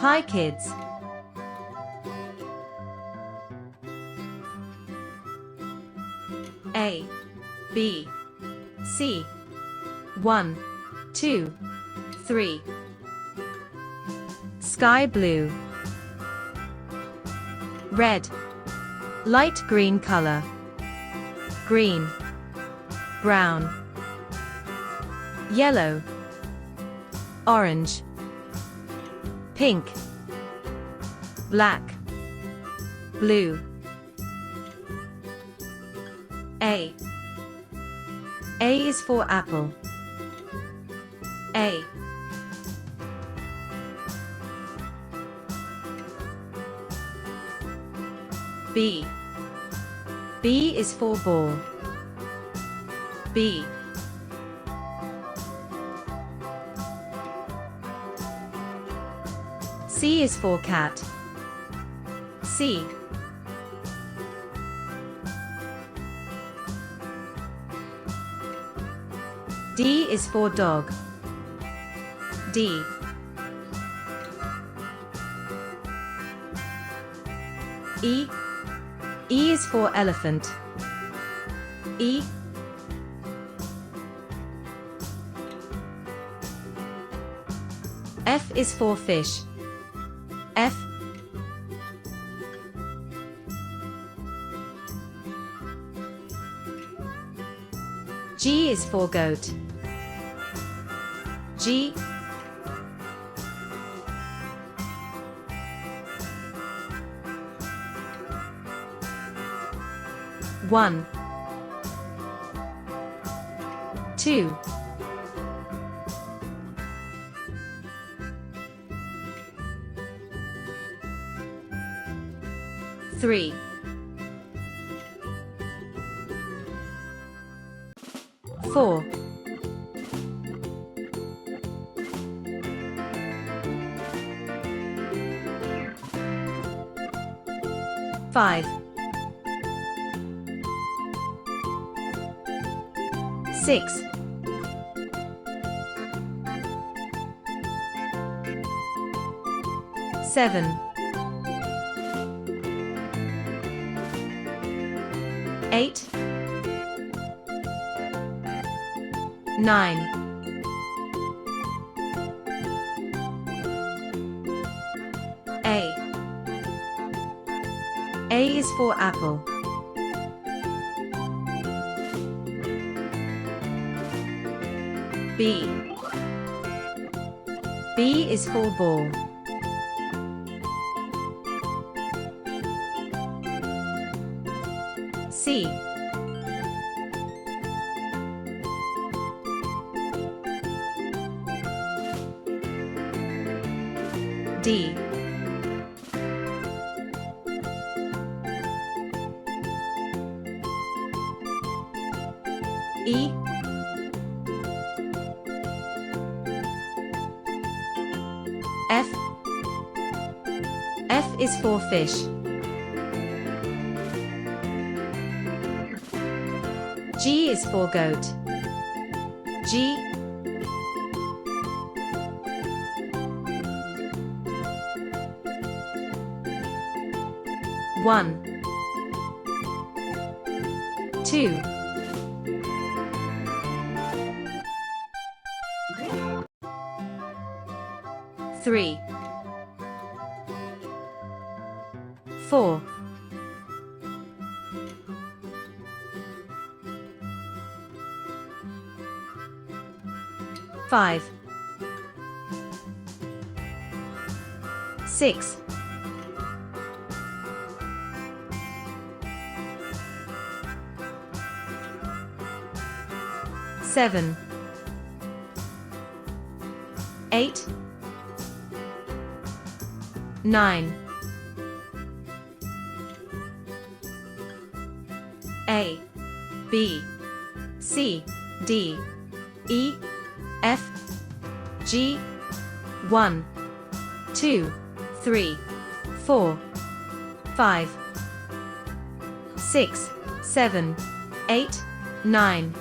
Hi kids. A, B, C. 1, 2, 3. Sky blue. Red. Light green color. Green. Brown. Yellow. Orange. Pink. Black. Blue. A. A is for apple. A. B. B is for ball. B. C is for cat. C. D is for dog. D. E. E is for elephant. E. F is for fish. F. G is for goat. G. 1, 2, 3, 4, 5, 6, 7, 8, 9, 8. A is for apple. B. B is for ball. C. D. E. F. F is for fish. G is for goat. G. One, 2, 3, 4, 5, 6, 7, 8, 9. A, B, C, D, E, F, G. 1, 2, 3, 4, 5, 6, 7, 8, 9.